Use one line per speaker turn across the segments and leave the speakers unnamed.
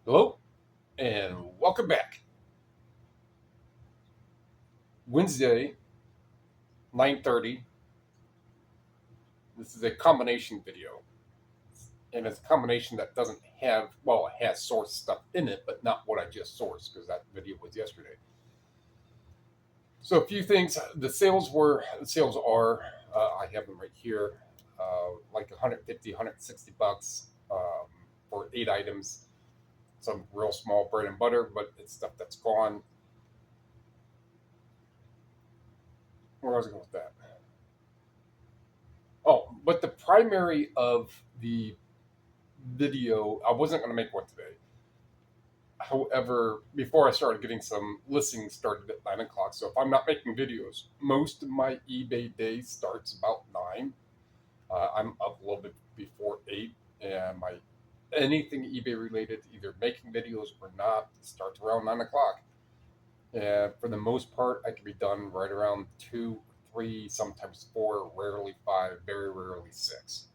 Hello and welcome back. Wednesday, 9:30. This is a combination video. And it's a combination that doesn't have, well, it has source stuff in it, but not what I just sourced because that video was yesterday. So a few things. The sales are, I have them right here, like 150, 160 bucks for 8 items. Some real small bread and butter, but it's stuff that's gone. Where was I going with that? Oh, but the primary of the video, I wasn't going to make one today. However, before I started getting some listings started at 9 o'clock. So if I'm not making videos, most of my eBay day starts about 9. I'm up a little bit before 8, and my anything eBay related, either making videos or not, starts around 9 o'clock. And for the most part, I can be done right around 2, 3, sometimes 4, rarely 5, very rarely 6.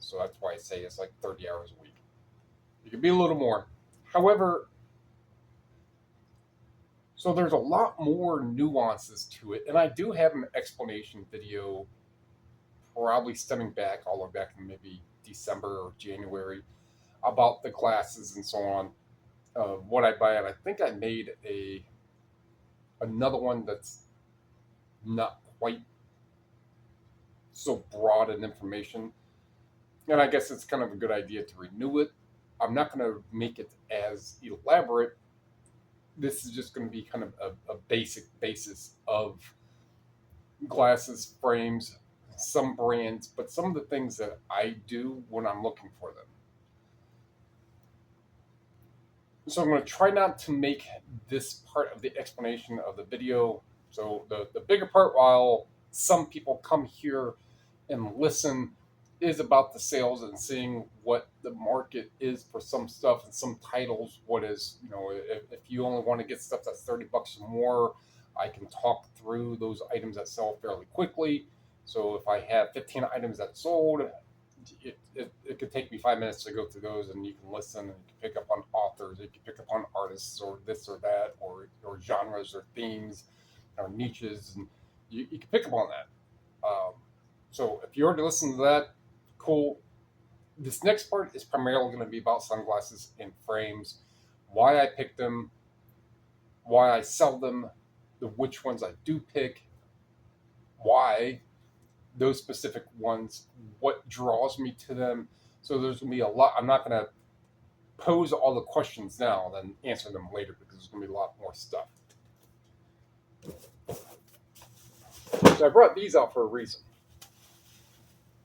So that's why I say it's like 30 hours a week. It could be a little more. However, so there's a lot more nuances to it, and I do have an explanation video, probably stemming back all the way back in maybe December or January, about the glasses and so on, what I buy. And I think I made another one that's not quite so broad in information, and I guess it's kind of a good idea to renew it. I'm not going to make it as elaborate. This is just going to be kind of a basic basis of glasses, frames, some brands, but some of the things that I do when I'm looking for them. So I'm going to try not to make this part of the explanation of the video. So the bigger part, while some people come here and listen, is about the sales and seeing what the market is for some stuff and some titles. What is, if you only want to get stuff that's 30 bucks or more, I can talk through those items that sell fairly quickly. So if I have 15 items that sold, it could take me 5 minutes to go through those, and you can listen and you can pick up on authors, you can pick up on artists or this or that, or genres or themes or niches, and you can pick up on that. So if you already listened to that, cool. This next part is primarily going to be about sunglasses and frames, why I pick them, why I sell them, the which ones I do pick, why those specific ones, what draws me to them. So there's going to be a lot. I'm not going to pose all the questions now and then answer them later because there's going to be a lot more stuff. So I brought these out for a reason.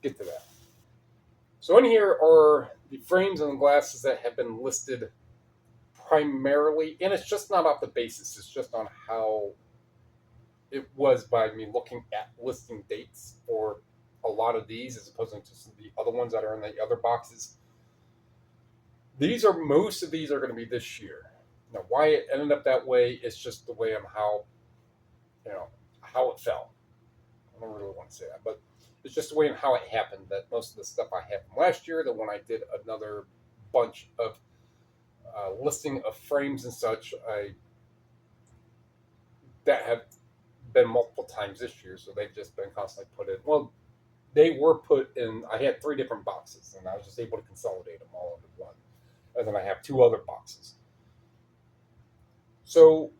Get to that. So in here are the frames and the glasses that have been listed primarily, and it's just not off the basis, it's just on how it was by me looking at listing dates for a lot of these as opposed to the other ones that are in the other boxes. Most of these are going to be this year. Now, why it ended up that way is just the way of how it fell. I don't really want to say that, but it's just the way and how it happened that most of the stuff I had from last year, that when I did another bunch of listing of frames and such, that have been multiple times this year, so they've just been constantly put in. Well, they were put in. I had 3 different boxes, and I was just able to consolidate them all into one. And then I have 2 other boxes. So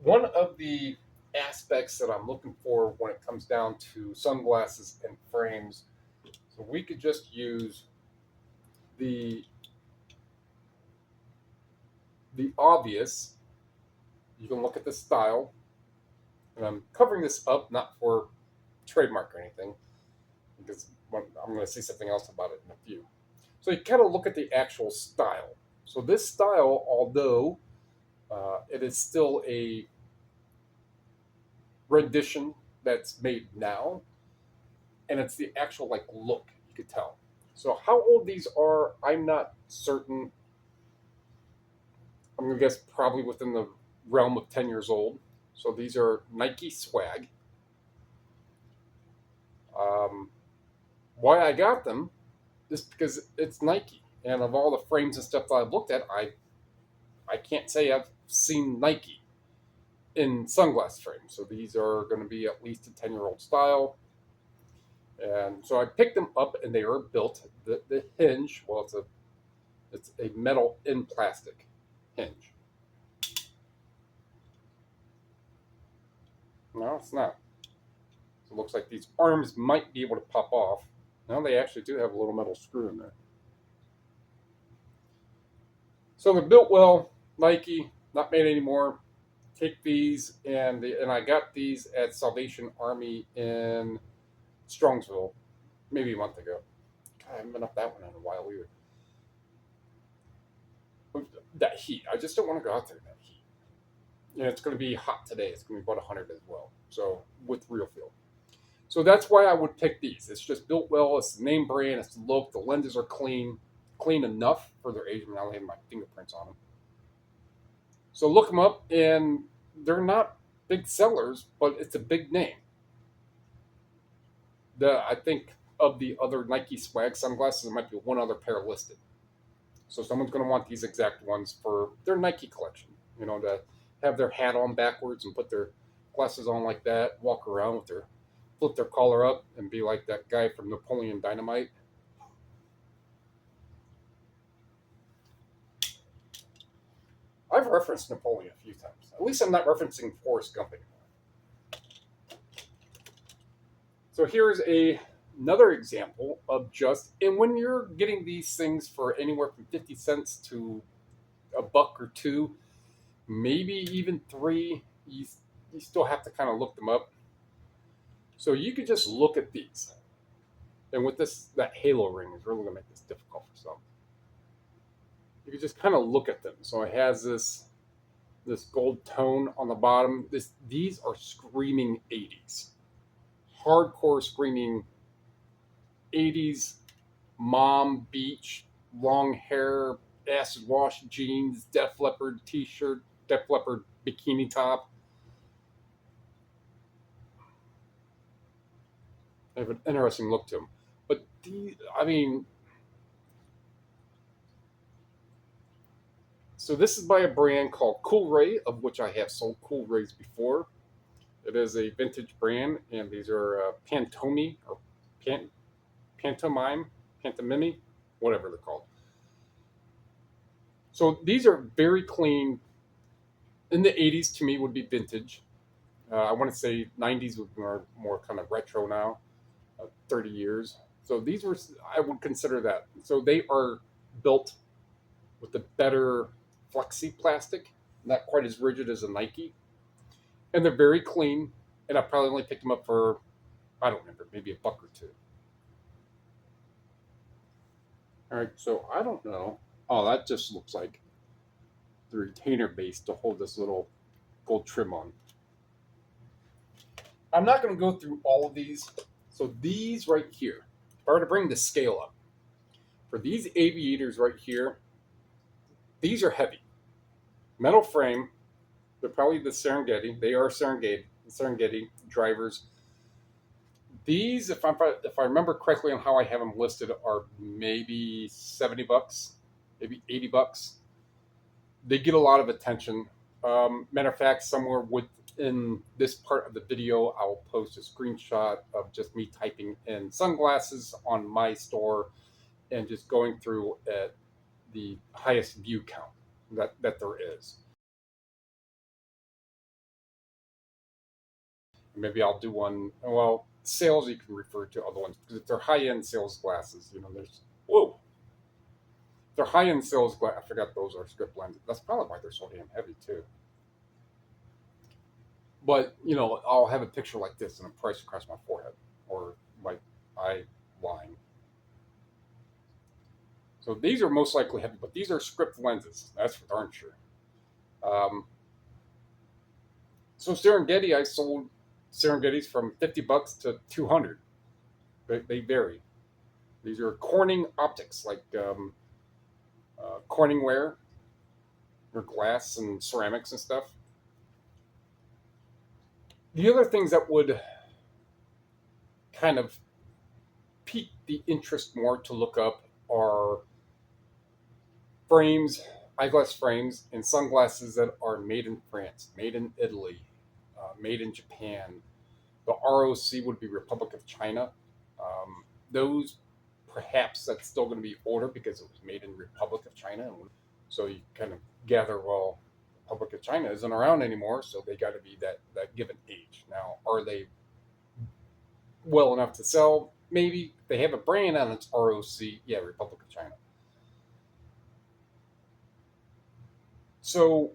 one of the aspects that I'm looking for when it comes down to sunglasses and frames, so we could just use the obvious. You can look at the style, and I'm covering this up not for trademark or anything, because I'm going to say something else about it in a few. So you kind of look at the actual style. So this style, although it is still a rendition that's made now, and it's the actual look, you could tell. So how old these are, I'm not certain. I'm gonna guess probably within the realm of 10 years old. So these are Nike swag. Why I got them is because it's Nike, And of all the frames and stuff that I've looked at, I can't say I've seen Nike in sunglass frames. So these are going to be at least a 10-year-old style. And so I picked them up, and they are built. The hinge, well, it's a metal in plastic hinge. No, it's not. So it looks like these arms might be able to pop off. No, they actually do have a little metal screw in there. So they're built well. Nike, not made anymore. Take these, and I got these at Salvation Army in Strongsville, maybe a month ago. God, I haven't been up that one in a while either. That heat, I just don't want to go out there in that heat. And it's going to be hot today. It's going to be about 100 as well. So with real feel. So that's why I would pick these. It's just built well. It's the name brand. It's the look. The lenses are clean enough for their age. I mean, I have my fingerprints on them. So look them up, and they're not big sellers, but it's a big name. I think of the other Nike swag sunglasses, there might be one other pair listed. So someone's going to want these exact ones for their Nike collection. You know, to have their hat on backwards and put their glasses on like that, walk around with flip their collar up and be like that guy from Napoleon Dynamite. I've referenced Napoleon a few times. At least I'm not referencing Forrest Gump anymore. So here's another example of and when you're getting these things for anywhere from 50 cents to a buck or two, maybe even $3, you still have to kind of look them up. So you could just look at these. And with that halo ring is really going to make this difficult for some. You could just kind of look at them. So it has this gold tone on the bottom. These are screaming 80s. Hardcore screaming 80s mom beach, long hair, acid wash jeans, Def Leppard t-shirt, Def Leppard bikini top. They have an interesting look to them. But so this is by a brand called Cool Ray, of which I have sold Cool Rays before. It is a vintage brand, and these are Pantomime, whatever they're called. So these are very clean. In the 80s, to me, would be vintage. I want to say 90s would be more kind of retro now, 30 years. So I would consider that. So they are built with the better flexi plastic, not quite as rigid as a Nike. And they're very clean. And I probably only picked them up for, I don't remember, maybe a buck or two. All right, so I don't know. Oh, that just looks like the retainer base to hold this little gold trim on. I'm not going to go through all of these. So these right here, if I were to bring the scale up, for these aviators right here, these are heavy. Metal frame. They're probably the Serengeti. They are Serengeti drivers. These, if I remember correctly on how I have them listed, are maybe $70, maybe $80. They get a lot of attention. Matter of fact, somewhere within this part of the video, I will post a screenshot of just me typing in sunglasses on my store and just going through at the highest view count that there is. Maybe I'll do one. Well, sales you can refer to other ones because if they're high-end sales glasses, they're high-end sales glasses. I forgot those are script lenses. That's probably why they're so damn heavy too. But I'll have a picture like this and a price across my forehead or my eye line. So these are most likely heavy, but these are script lenses. That's for darn sure. So Serengeti, I sold Serengetis from $50 to $200. They vary. These are Corning optics, like Corning ware, or glass and ceramics and stuff. The other things that would kind of pique the interest more to look up are frames, eyeglass frames, and sunglasses that are made in France, made in Italy, made in Japan. The ROC would be Republic of China. Those perhaps that's still going to be older because it was made in Republic of China. So you kind of gather, well, Republic of China isn't around anymore, so they got to be that given age. Now, are they well enough to sell? Maybe they have a brand on its ROC. Yeah, Republic of China. So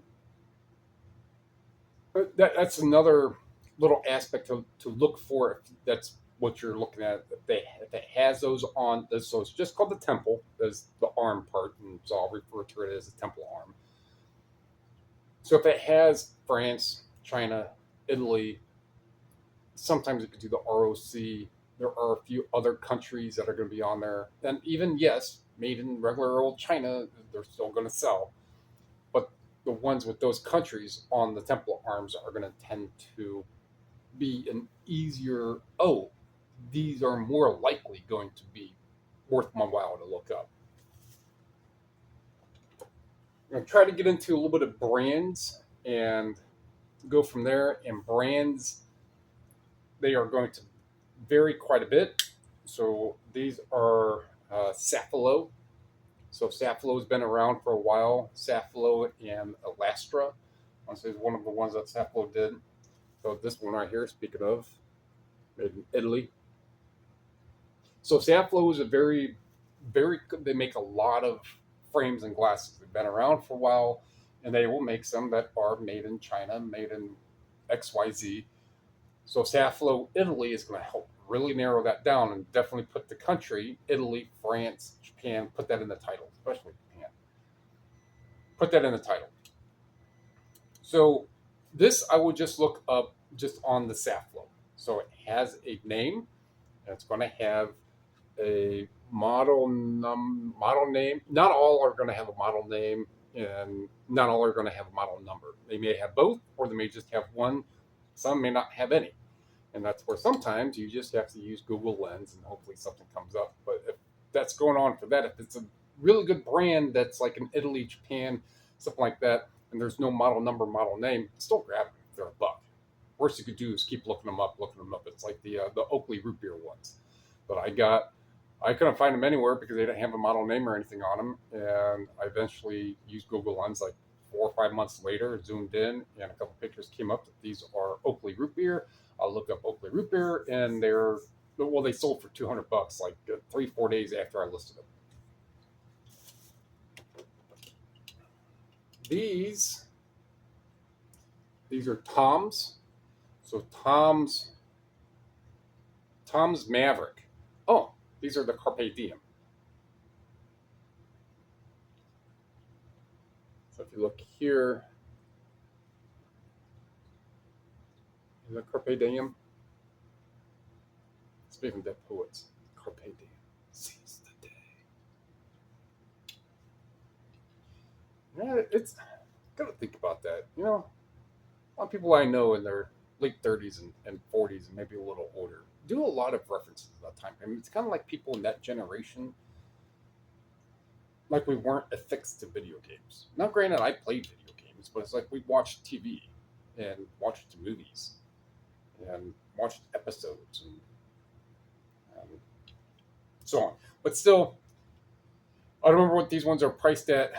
that's another little aspect to look for. If that's what you're looking at. If it has those on, so it's just called the temple. There's the arm part, and so I'll refer to it as a temple arm. So if it has France, China, Italy, sometimes it could do the ROC. There are a few other countries that are going to be on there, and even yes, made in regular old China, they're still going to sell. But the ones with those countries on the temple arms are going to tend to be an easier. Oh, these are more likely going to be worth my while to look up. I'm going to try to get into a little bit of brands and go from there. And brands, they are going to vary quite a bit. So these are Safilo. So Safilo has been around for a while. Safilo and Elastra. I say is one of the ones that Safilo did. So this one right here, speaking of, made in Italy. So Safilo is a very good. They make a lot of frames and glasses. They've been around for a while, and they will make some that are made in China, made in XYZ. So Safilo Italy is going to help really narrow that down and definitely put the country, Italy, France, Japan, put that in the title, especially Japan. Put that in the title. So this I will just look up just on the Safilo. So it has a name, and it's going to have a model name. Not all are going to have a model name, and not all are going to have a model number. They may have both, or they may just have one. Some may not have any, and that's where sometimes you just have to use Google Lens, and hopefully something comes up. But if that's going on for that, if it's a really good brand that's like in Italy, Japan, something like that, and there's no model number, model name, still grab them. They're a buck. Worst you could do is keep looking them up, looking them up. It's like the Oakley root beer ones that I got. I couldn't find them anywhere because they didn't have a model name or anything on them. And I eventually used Google Lens like 4 or 5 months later, zoomed in, and a couple pictures came up that these are Oakley root beer. I'll look up Oakley root beer, and they sold for $200 like 3 or 4 days after I listed them. These are Tom's. So Tom's Maverick. Oh, these are the Carpe Diem. So if you look here, is it Carpe Diem? Speaking of dead poets, Carpe Diem, seize the day. Yeah, it's gotta think about that. A lot of people I know in their late 30s and 40s and maybe a little older do a lot of references to that time. I mean, it's kind of like people in that generation, like we weren't affixed to video games. Now, granted, I played video games, but it's like we watched TV and watched movies and watched episodes and so on. But still, I don't remember what these ones are priced at.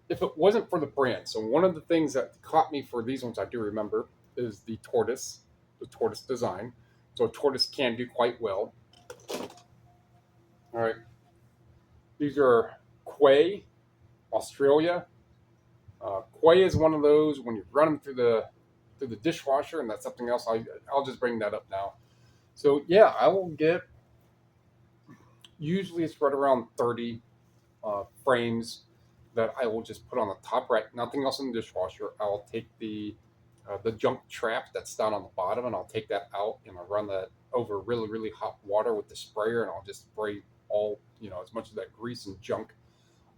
If it wasn't for the brand, so one of the things that caught me for these ones I do remember is the tortoise design. So a tortoise can do quite well. All right, these are Quay, Australia. Quay is one of those when you run them through the dishwasher, and that's something else. I'll just bring that up now. So yeah, I will get. Usually, it's right around 30 frames that I will just put on the top right. Nothing else in the dishwasher. I'll take the junk trap that's down on the bottom, and I'll take that out and I'll run that over really really hot water with the sprayer, and I'll just spray all as much of that grease and junk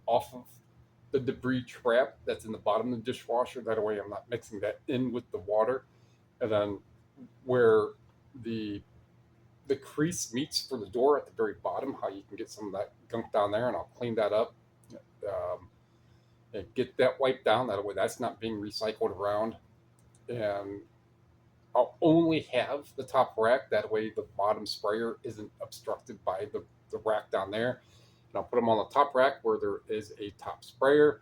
off of the debris trap that's in the bottom of the dishwasher. That way, I'm not mixing that in with the water, and then where the crease meets for the door at the very bottom, how you can get some of that gunk down there, and I'll clean that up. and get that wiped down. That way that's not being recycled around. And I'll only have the top rack. That way the bottom sprayer isn't obstructed by the rack down there. And I'll put them on the top rack where there is a top sprayer.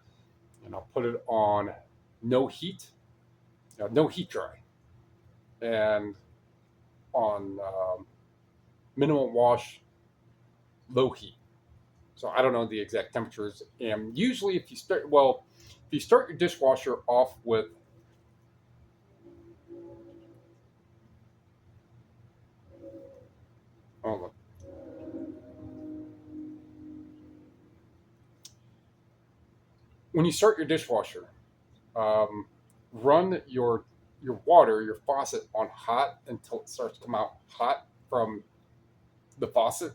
And I'll put it on no heat, no heat dry. And on minimum wash, low heat. So I don't know the exact temperatures. And usually if you start your dishwasher off with oh, when you start your dishwasher, run your water, your faucet on hot until it starts to come out hot from the faucet,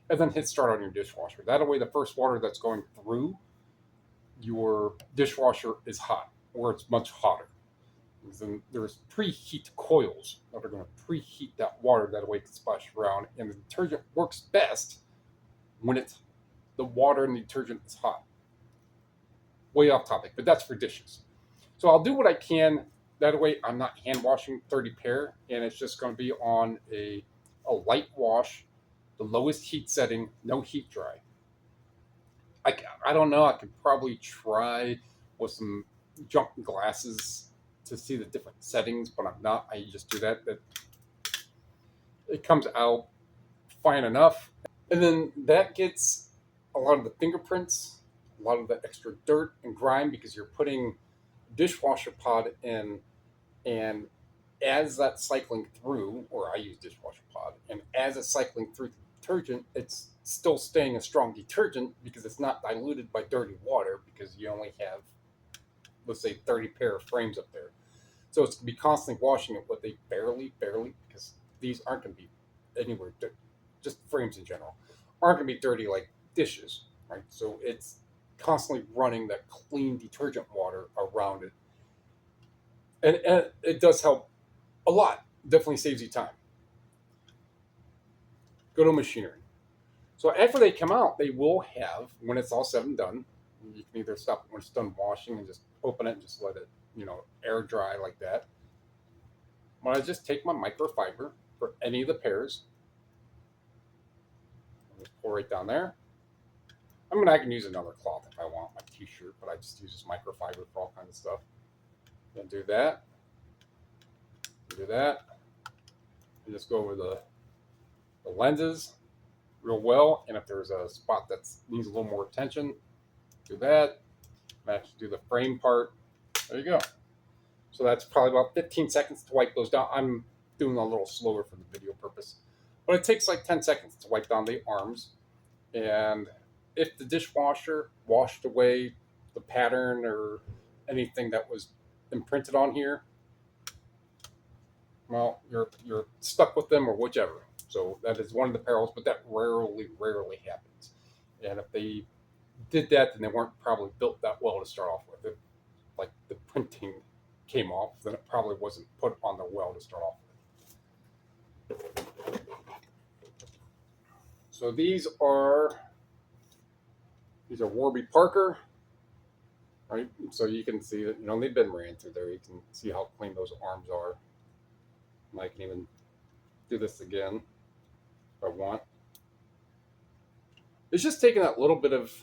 and then hit start on your dishwasher. That way, the first water that's going through your dishwasher is hot, or it's much hotter. Then there's preheat coils that are going to preheat that water. That way, it can splash around, and the detergent works best when it's the water and the detergent is hot. Way off topic, but that's for dishes. So I'll do what I can. That way, I'm not hand washing 30 pair, and it's just going to be on a light wash, the lowest heat setting, no heat dry. I don't know. I could probably try with some junk glasses to see the different settings, but I'm not. I just do that. It comes out fine enough, and then that gets a lot of the fingerprints, a lot of the extra dirt and grime because you're putting dishwasher pod in, and as that's cycling through, or I use dishwasher pod, and as it's cycling through the detergent, it's still staying a strong detergent because it's not diluted by dirty water because you only have, let's say, 30 pair of frames up there. So it's going to be constantly washing it, but they barely, because these aren't going to be anywhere, just frames in general, aren't going to be dirty like dishes, right? So it's constantly running that clean detergent water around it. And it does help a lot. Definitely saves you time. Go to machinery. So after they come out, they will have, when it's all said and done, you can either stop it when it's done washing and just open it and just let it, air dry like that. When I just take my microfiber for any of the pairs, just pour right down there. I can use another cloth if I want, my t-shirt, but I just use this microfiber for all kinds of stuff. Then do that. Do that. And just go over the lenses real well. And if there's a spot that needs a little more attention, do that. Actually do the frame part. There you go. So that's probably about 15 seconds to wipe those down. I'm doing a little slower for the video purpose. But it takes like 10 seconds to wipe down the arms. And if the dishwasher washed away the pattern or anything that was imprinted on here, well, you're stuck with them or whichever. So that is one of the perils, but that rarely happens. And if they did that, then they weren't probably built that well to start off with. If, like the printing came off, then it probably wasn't put on the well to start off with. So these are Warby Parker, right? So you can see that they've been ran through there. You can see how clean those arms are. And I can even do this again if I want. It's just taking that little bit of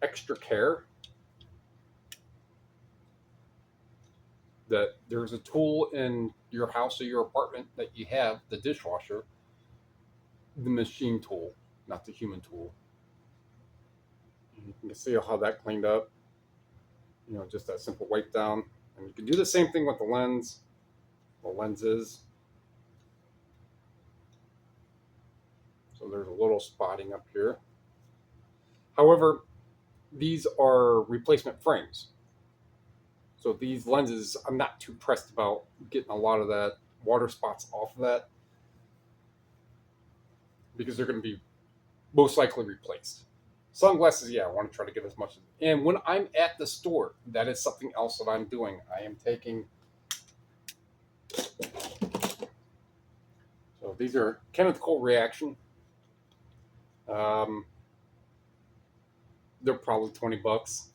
extra care that there's a tool in your house or your apartment that you have, the dishwasher, the machine tool, not the human tool. You can see how that cleaned up. Just that simple wipe down. And you can do the same thing with the lenses. So there's a little spotting up here. However, these are replacement frames. So these lenses, I'm not too pressed about getting a lot of that water spots off of that because they're going to be most likely replaced. Sunglasses, yeah, I want to try to get as much. And when I'm at the store, that is something else that I'm doing. I am taking. So these are Kenneth Cole Reaction. They're probably $20.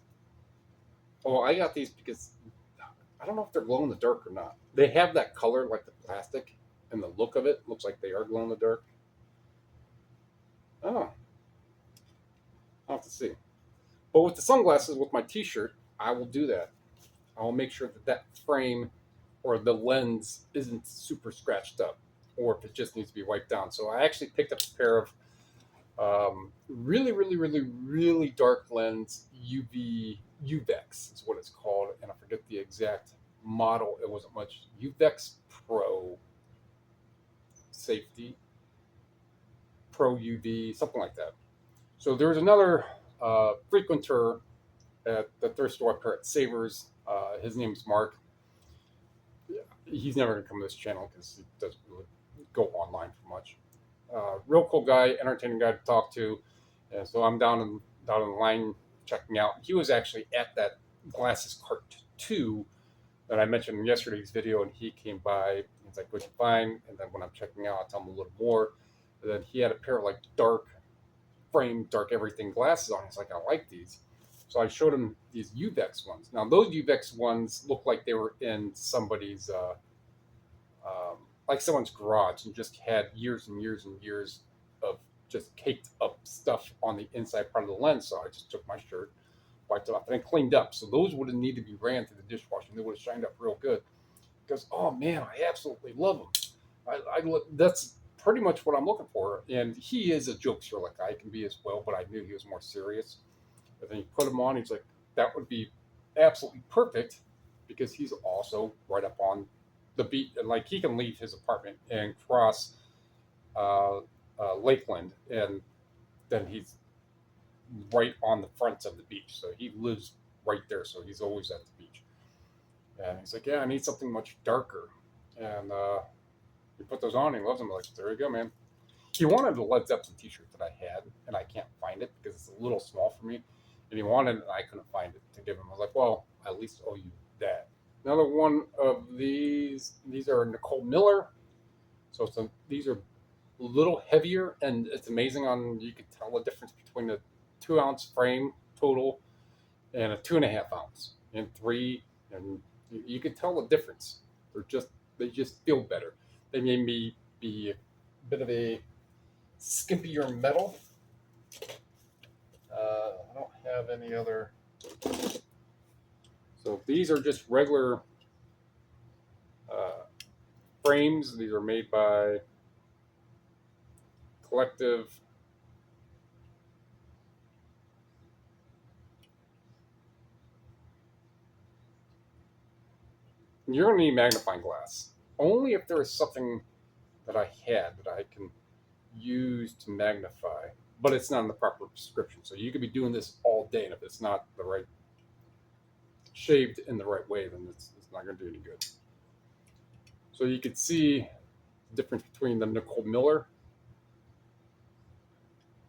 Oh, I got these because I don't know if they're glow in the dark or not. They have that color like the plastic, and the look of it looks like they are glow in the dark. Oh, I'll have to see. But with the sunglasses, with my T-shirt, I will do that. I'll make sure that that frame or the lens isn't super scratched up, or if it just needs to be wiped down. So I actually picked up a pair of really, really, really, really dark lens UVEX is what it's called, and I forget the exact model. It wasn't much. UVEX Pro Safety, Pro UV, something like that. So there's another frequenter at the thrift store up here at Savers. His name's Mark. He's never gonna come to this channel because he doesn't really go online for much. Real cool guy, entertaining guy to talk to. And so I'm down in the line checking out. He was actually at that glasses cart too that I mentioned in yesterday's video, and he came by. He's like, "What'd you find?" And then when I'm checking out, I tell him a little more. And then he had a pair of like dark frame, dark everything glasses on. He's like, "I like these." So I showed him these UVEX ones. Now those UVEX ones look like they were in somebody's like someone's garage and just had years and years and years of just caked up stuff on the inside part of the lens. So I just took my shirt, wiped it off, and then cleaned up. So those would have needed to be ran through the dishwasher, and they would have shined up real good. Because oh man, I absolutely love them. That's pretty much what I'm looking for. And he is a jokester like I can be as well, but I knew he was more serious. But then he put them on. He's like, that would be absolutely perfect because he's also right up on the beach, and like he can leave his apartment and cross Lakeland, and then he's right on the front of the beach. So he lives right there, so he's always at the beach. And he's like, "Yeah, I need something much darker." And we put those on. And he loves them. I'm like, there you go, man. He wanted a Led Zeppelin T-shirt that I had, and I can't find it because it's a little small for me. And he wanted it, and I couldn't find it to give him. I was like, well, I at least owe you that. Another one of these are Nicole Miller. So these are a little heavier, and it's amazing on, you can tell the difference between a 2-ounce frame total and a 2.5 ounce and 3, and you can tell the difference. They just feel better. They made me be a bit of a skimpier metal. I don't have any other. So these are just regular frames. These are made by Collective. You're going to need magnifying glass. Only if there is something that I had that I can use to magnify, but it's not in the proper prescription. So you could be doing this all day, and if it's not the right shaved in the right way, then it's not going to do any good. So you can see the difference between the Nicole Miller.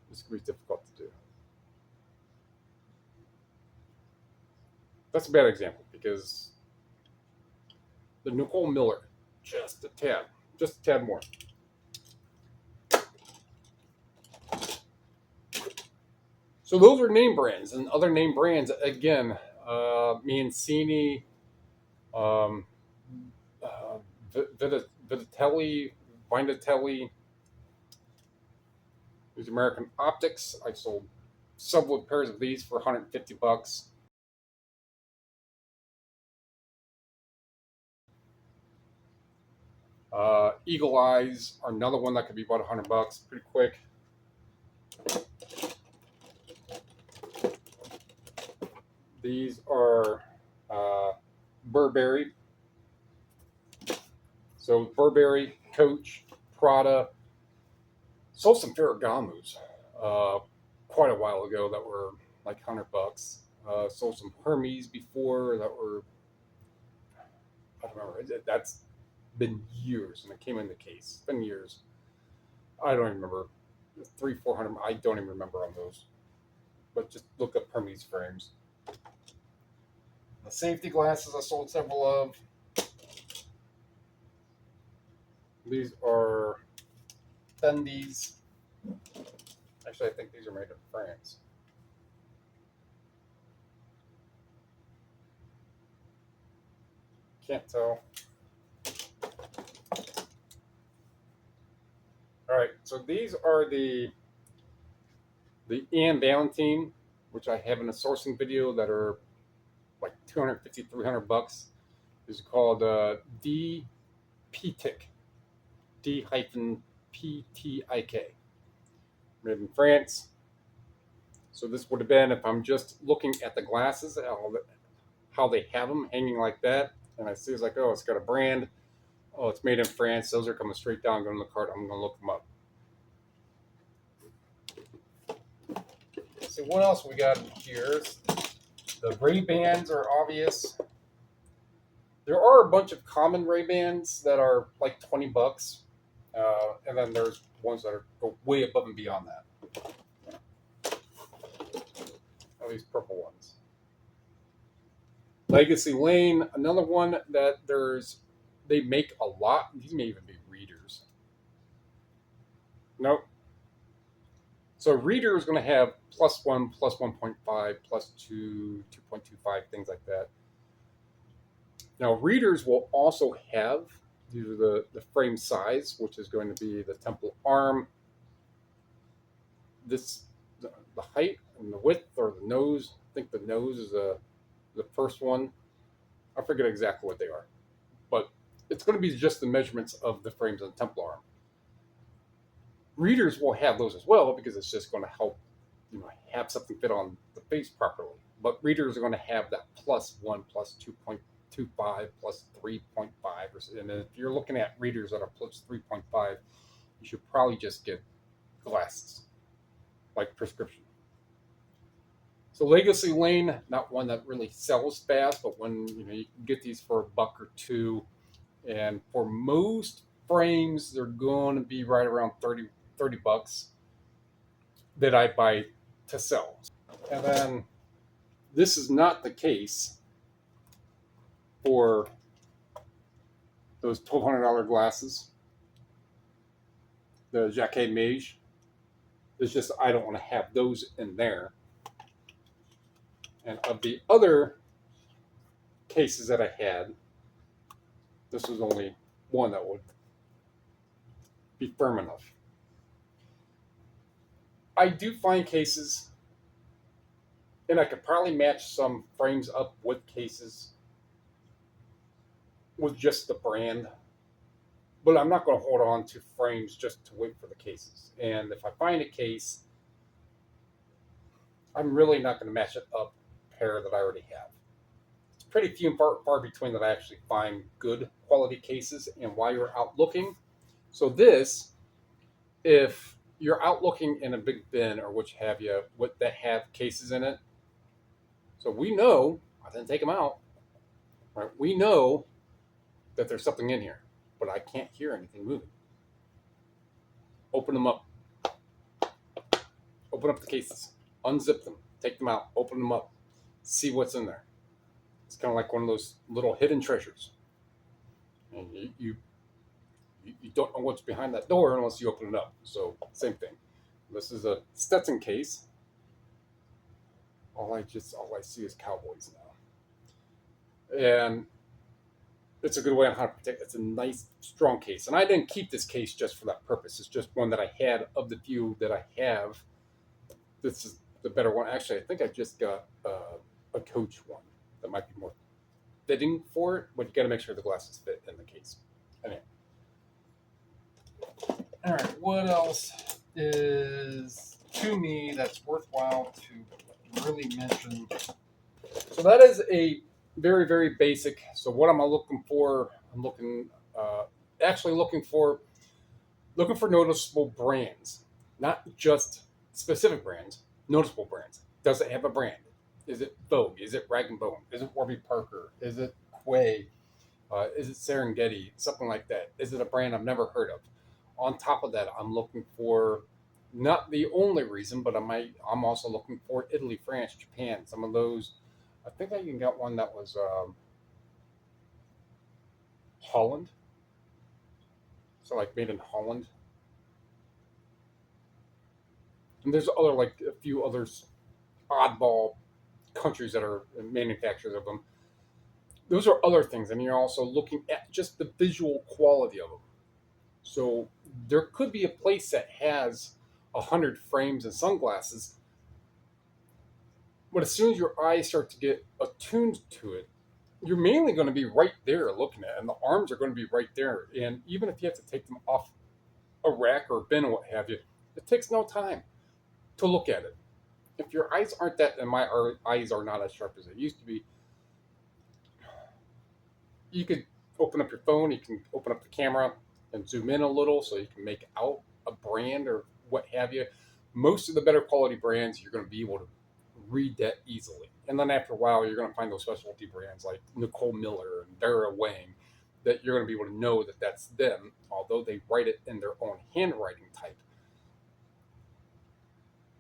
This can be difficult to do. That's a bad example because the Nicole Miller, just a tad more. So those are name brands, and other name brands again, Mancini, um, Vitatelli, Vinatelli. These American Optics. I sold several pairs of these for 150 bucks. Eagle Eyes are another one that could be about 100 bucks pretty quick. These are Burberry. So Burberry, Coach, Prada. Sold some Ferragamo's quite a while ago that were like 100 bucks. Sold some Hermes before that were, I don't remember. That's been years, and it came in the case. It's been years. I don't even remember. 300-400. I don't even remember on those. But just look up Hermes frames. The safety glasses I sold several of. These are Fendi's. Actually, I think these are made in France. Can't tell. All right, so these are the Ian Valentine, which I have in a sourcing video that are like 250, $300. Is called D-Ptic, D-Ptik, made in France. So this would have been, if I'm just looking at the glasses, how they have them hanging like that, and I see it's like, oh, it's got a brand. Oh, it's made in France. Those are coming straight down, going to the cart. I'm going to look them up. So what else we got here? The Ray-Bans are obvious. There are a bunch of common Ray-Bans that are like $20, and then there's ones that go way above and beyond that. All these purple ones. Legacy Lane, another one that they make a lot. These may even be readers. Nope. So reader is going to have +1, +1.5, +2, 2.25, things like that. Now readers will also have, due to the frame size, which is going to be the temple arm, the height and the width, or the nose. I think the nose is the first one. I forget exactly what they are, but it's going to be just the measurements of the frames of the temple arm. Readers will have those as well, because it's just going to help, have something fit on the face properly. But readers are going to have that +1, +2.25, +3.5, and if you're looking at readers that are +3.5, you should probably just get glasses, like prescription. So Legacy Lane, not one that really sells fast, but when you can get these for $1 or $2, and for most frames, they're going to be right around $30 that I buy to sell. And then this is not the case for those $1,200 glasses, the Jacquet Mage. It's just I don't want to have those in there. And of the other cases that I had, this was only one that would be firm enough. I do find cases, and I could probably match some frames up with cases with just the brand, but I'm not going to hold on to frames just to wait for the cases. And if I find a case, I'm really not going to match it up pair that I already have. It's pretty few and far between that I actually find good quality cases, and while you're out looking. So this, if you're out looking in a big bin or which have you, that have cases in it, so we know, I didn't take them out, right? We know that there's something in here, but I can't hear anything moving. Open them up. Open up the cases. Unzip them. Take them out. Open them up. See what's in there. It's kind of like one of those little hidden treasures. And you don't know what's behind that door unless you open it up. So same thing. This is a Stetson case. All I see is cowboys now. And it's a good way on how to protect. It's a nice, strong case. And I didn't keep this case just for that purpose. It's just one that I had of the few that I have. This is the better one. Actually, I think I just got a Coach one that might be more fitting for it, but you got to make sure the glasses fit in the case. Anyway. All right, what else is to me that's worthwhile to really mention? So that is a very, very basic. So what am I looking for? I'm actually looking for noticeable brands, not just specific brands, noticeable brands. Does it have a brand? Is it Vogue? Is it Rag & Bone? Is it Warby Parker? Is it Quay? Is it Serengeti? Something like that. Is it a brand I've never heard of? On top of that, I'm looking for, not the only reason, but I'm also looking for Italy, France, Japan. Some of those. I think I even got one that was Holland. So like made in Holland. And there's a few others, oddball countries that are manufacturers of them. those are other things, and you're also looking at just the visual quality of them. So there could be a place that has 100 frames and sunglasses, but as soon as your eyes start to get attuned to it, you're mainly going to be right there looking at it, and the arms are going to be right there. And even if you have to take them off a rack or a bin or what have you, it takes no time to look at it. If your eyes aren't that, and my eyes are not as sharp as they used to be, you could open up your phone, you can open up the camera and zoom in a little so you can make out a brand or what have you. Most of the better quality brands, you're going to be able to read that easily. And then after a while, you're going to find those specialty brands like Nicole Miller and Dara Wang that you're going to be able to know that that's them, although they write it in their own handwriting type.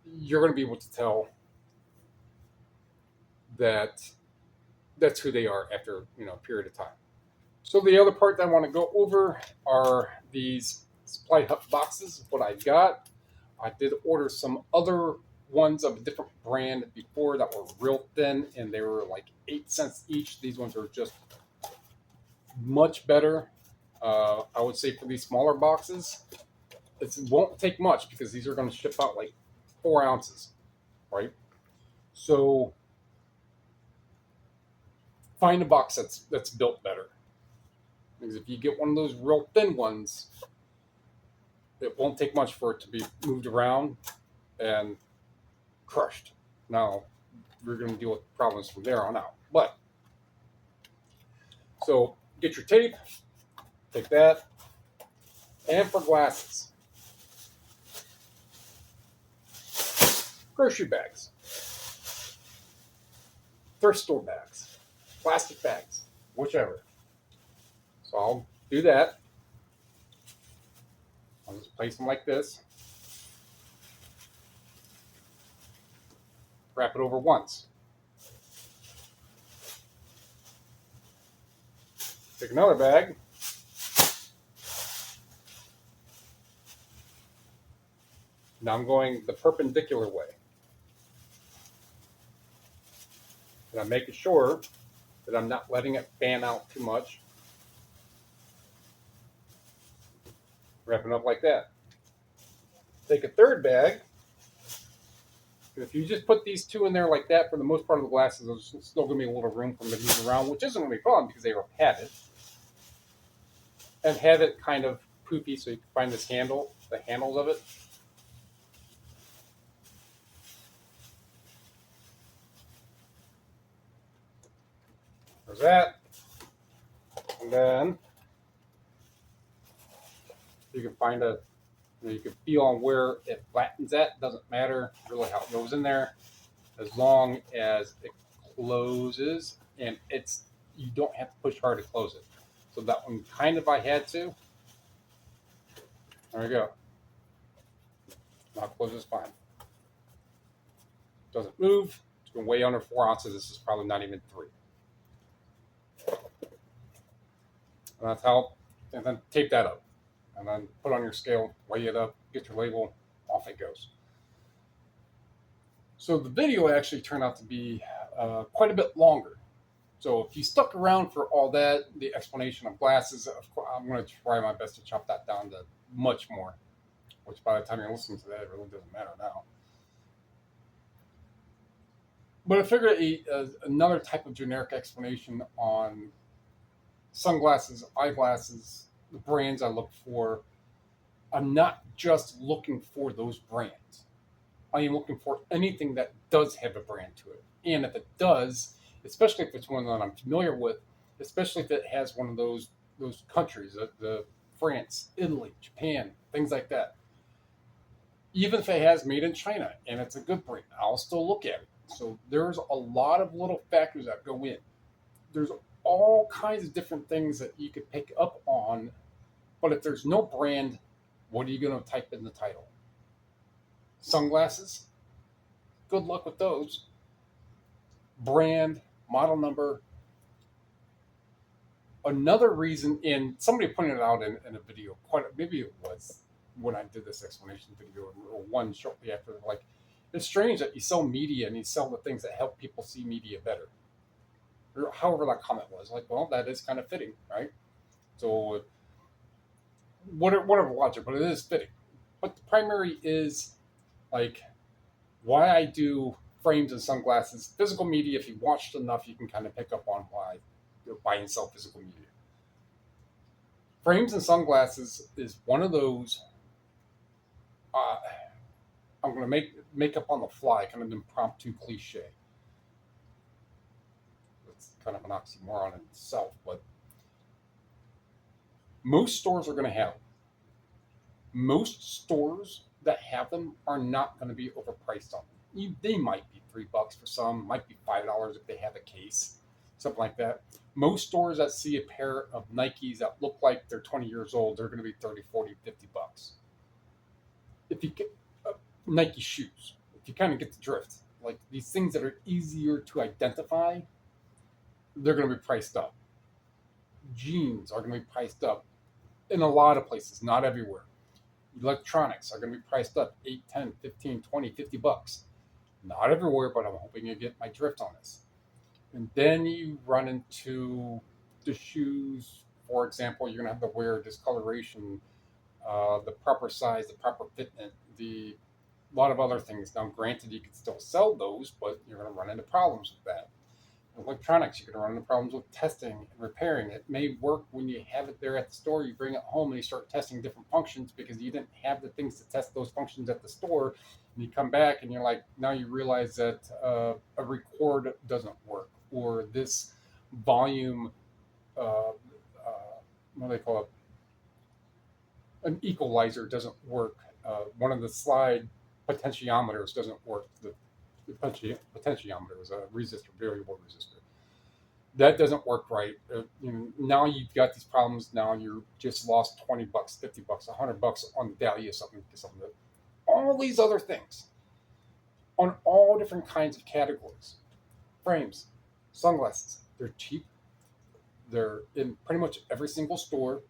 You're going to be able to tell that that's who they are after a period of time. So the other part that I want to go over are these supply hut boxes. What I got, I did order some other ones of a different brand before that were real thin, and they were like 8 cents each. These ones are just much better. I would say for these smaller boxes, it won't take much because these are going to ship out like 4 ounces, right? So find a box that's built better. Because if you get one of those real thin ones, it won't take much for it to be moved around and crushed. Now, we're going to deal with problems from there on out. But, so get your tape, take that, and for glasses, grocery bags, thrift store bags, plastic bags, whichever. So I'll do that. I'll just place them like this. Wrap it over once. Take another bag. Now I'm going the perpendicular way. And I'm making sure that I'm not letting it fan out too much. Wrapping up like that. Take a third bag. If you just put these two in there like that, for the most part of the glasses, there's still going to be a little room for them to move around, which isn't going to be a problem because they are padded. And have it kind of poofy so you can find this handle, the handles of it. There's that. And then you can find you can feel on where it flattens at. Doesn't matter really how it goes in there, as long as it closes and you don't have to push hard to close it. So that one kind of I had to. There we go. Now it closes fine. Doesn't move. It's going to weigh under 4 ounces. This is probably not even 3. And that's how. And then tape that up. And then put on your scale, weigh it up, get your label, off it goes. So the video actually turned out to be quite a bit longer. So if you stuck around for all that, the explanation of glasses, of course, I'm going to try my best to chop that down to much more, which by the time you're listening to that, it really doesn't matter now. But I figured another type of generic explanation on sunglasses, eyeglasses, the brands I look for. I'm not just looking for those brands. I am looking for anything that does have a brand to it. And if it does, especially if it's one that I'm familiar with, especially if it has one of those countries, the France, Italy, Japan, things like that. Even if it has made in China and it's a good brand, I'll still look at it. So there's a lot of little factors that go in. There's all kinds of different things that you could pick up on, but if there's no brand, what are you going to type in the title? Sunglasses? Good luck with those. Brand, model number. Another reason, and somebody pointed it out in a video, maybe it was when I did this explanation video, or one shortly after, like, it's strange that you sell media and you sell the things that help people see media better. or however that comment was. Like, well, that is kind of fitting, right? So whatever logic, but it is fitting. But the primary is like why I do frames and sunglasses. Physical media, if you watched enough, you can kind of pick up on why I buy and sell physical media. Frames and sunglasses is one of those. Uh, I'm going to make up on the fly, kind of an impromptu cliche. It's kind of an oxymoron in itself, but most stores are going to have them. Most stores that have them are not going to be overpriced on them. They might be $3 for some, might be $5 if they have a case, something like that. Most stores that see a pair of Nikes that look like they're 20 years old, they're going to be 30, 40, $50. If you get Nike shoes, if you kind of get the drift, like these things that are easier to identify, they're going to be priced up. Jeans are going to be priced up in a lot of places, not everywhere. Electronics are going to be priced up 8, 10, 15, 20, $50. Not everywhere, but I'm hoping you get my drift on this. And then you run into the shoes. For example, you're going to have the wear discoloration, the proper size, the proper fitment, a lot of other things. Now, granted, you can still sell those, but you're going to run into problems with that. Electronics, you're going to run into problems with testing and repairing. It may work when you have it there at the store, you bring it home and you start testing different functions because you didn't have the things to test those functions at the store. And you come back and you're like, now you realize that a record doesn't work, or this volume, what do they call it? An equalizer doesn't work. One of the slide potentiometers doesn't work. The potentiometer is a resistor, variable resistor. That doesn't work right. Now you've got these problems. Now you're just lost $20, $50, $100 on the value of something. All these other things on all different kinds of categories. Frames, sunglasses, they're cheap. They're in pretty much every single store.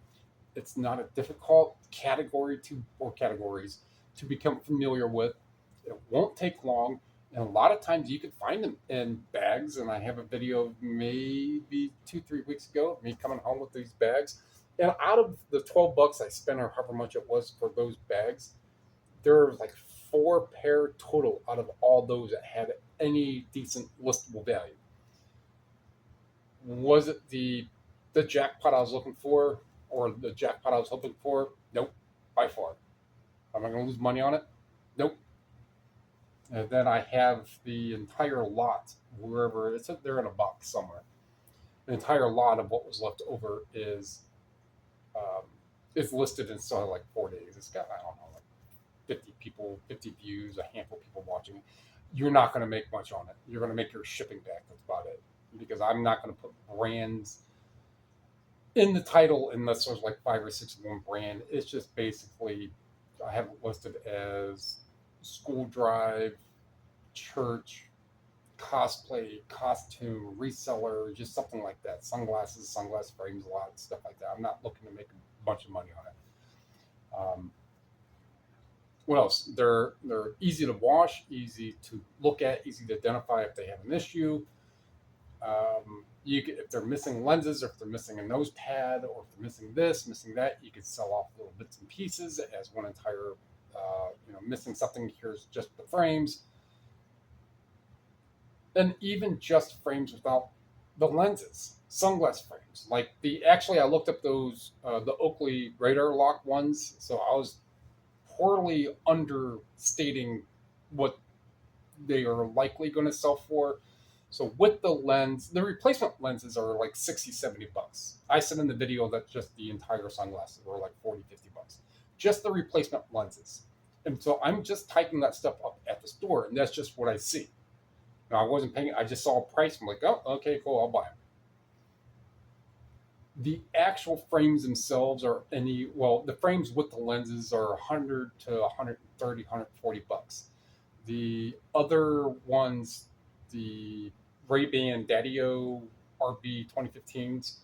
It's not a difficult categories to become familiar with. It won't take long. And a lot of times you can find them in bags. And I have a video maybe 2, 3 weeks ago of me coming home with these bags. And out of the $12 I spent, or however much it was for those bags, there was like 4 pair total out of all those that had any decent listable value. Was it the jackpot I was looking for, or the jackpot I was hoping for? Nope, by far. Am I going to lose money on it? Nope. And then I have the entire lot, wherever it's there in a box somewhere. The entire lot of what was left over is listed in still like 4 days. It's got, I don't know, like 50 people, 50 views, a handful of people watching it. You're not going to make much on it. You're going to make your shipping back. That's about it. Because I'm not going to put brands in the title unless there's like 5 or 6 of one brand. It's just basically, I have it listed as school drive, church, cosplay, costume, reseller, just something like that. Sunglasses, sunglass frames, a lot of stuff like that. I'm not looking to make a bunch of money on it. What else? They're easy to wash, easy to look at, easy to identify if they have an issue. If they're missing lenses, or if they're missing a nose pad, or if they're missing this, missing that, you could sell off little bits and pieces as one entire, missing something. Here's just the frames, and even just frames without the lenses, sunglass frames. Like I looked up those the Oakley radar lock ones, so I was poorly understating what they are likely going to sell for. So with the lens, the replacement lenses are like 60, $70. I said in the video that just the entire sunglasses were like 40, $50. Just the replacement lenses. And so I'm just typing that stuff up at the store, and that's just what I see. Now, I wasn't paying, I just saw a price. I'm like, oh, okay, cool, I'll buy them. The actual frames themselves the frames with the lenses are 100 to 130, 140 bucks. The other ones, the Ray-Ban Daddio RB 2015s,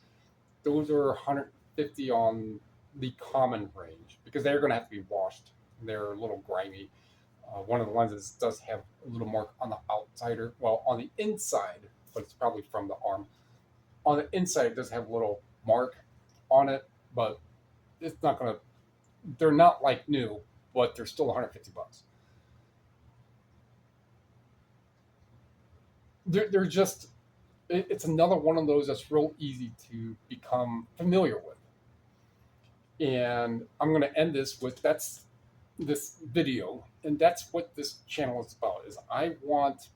those are 150 on the common range because they're going to have to be washed. They're a little grimy. One of the lenses does have a little mark on the outsider, on the inside, but it's probably from the arm. On the inside, it does have a little mark on it, but it's not gonna. They're not like new, but they're still $150. They're just. It's another one of those that's real easy to become familiar with. And I'm gonna end this with that's this video, and that's what this channel is about. Is I want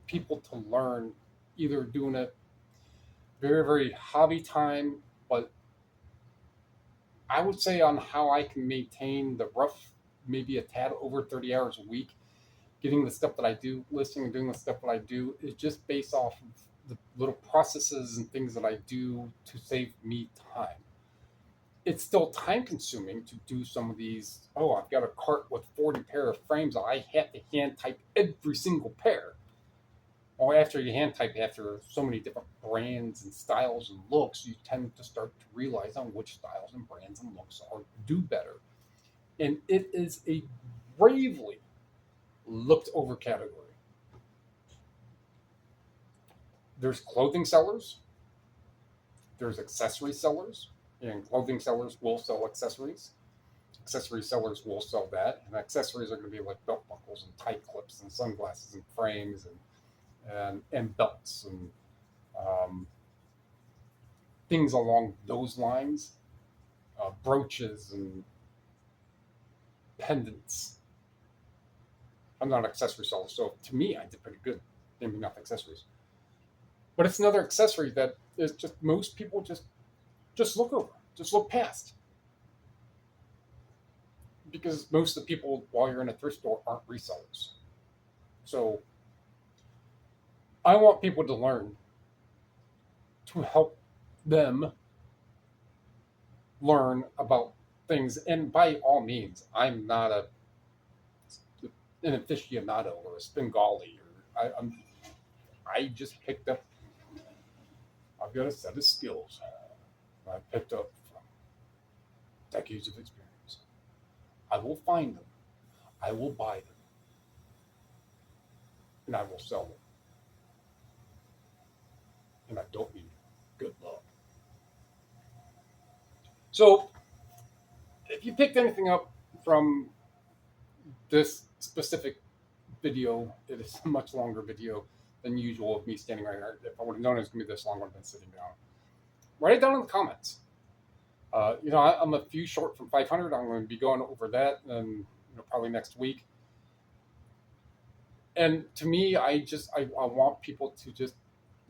people to learn, either doing it very, very hobby time, but I would say on how I can maintain the rough, maybe a tad over 30 hours a week, getting the stuff that I do, listening and doing the stuff that I do is just based off of the little processes and things that I do to save me time. It's still time consuming to do some of these. Oh, I've got a cart with 40 pair of frames. I have to hand type every single pair. Or after you hand type, after so many different brands and styles and looks, you tend to start to realize on which styles and brands and looks are do better. And it is a bravely looked over category. There's clothing sellers, there's accessory sellers, and clothing sellers will sell accessories. Accessory sellers will sell that, and accessories are going to be like belt buckles and tie clips and sunglasses and frames and belts and um, things along those lines, brooches and pendants. I'm not an accessory seller, so to me, I did pretty good naming off accessories. But it's another accessory that is just most people just look over, just look past, because most of the people while you're in a thrift store aren't resellers. So I want people to learn to help them learn about things. And by all means, I'm not an aficionado or a Spengali, or I just picked up. I've got a set of skills I picked up from decades of experience. I will find them, I will buy them, and I will sell them. And I don't mean good luck. So, if you picked anything up from this specific video, it is a much longer video than usual of me standing right here. If I would have known it was going to be this long, I would have been sitting down. Write it down in the comments. I'm a few short from 500. I'm going to be going over that, and probably next week. And to me, I want people to just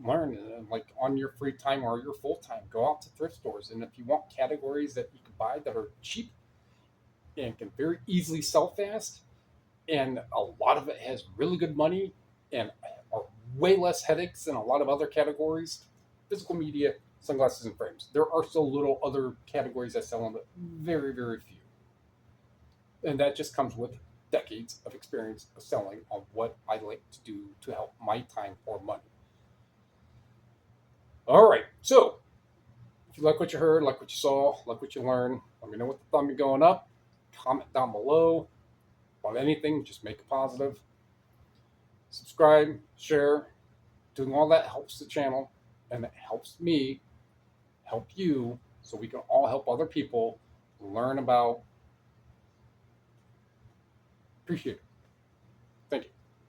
learn, like on your free time or your full time, go out to thrift stores, and if you want categories that you can buy that are cheap and can very easily sell fast, and a lot of it has really good money and are way less headaches than a lot of other categories. Physical media, sunglasses, and frames. There are so little other categories that sell them, but very, very few. And that just comes with decades of experience of selling on what I like to do to help my time or money. All right, so if you like what you heard, like what you saw, like what you learned, let me know what the thumb you're going up. Comment down below. On anything, just make it positive. Subscribe, share. Doing all that helps the channel, and it helps me help you, so we can all help other people learn about. Appreciate it.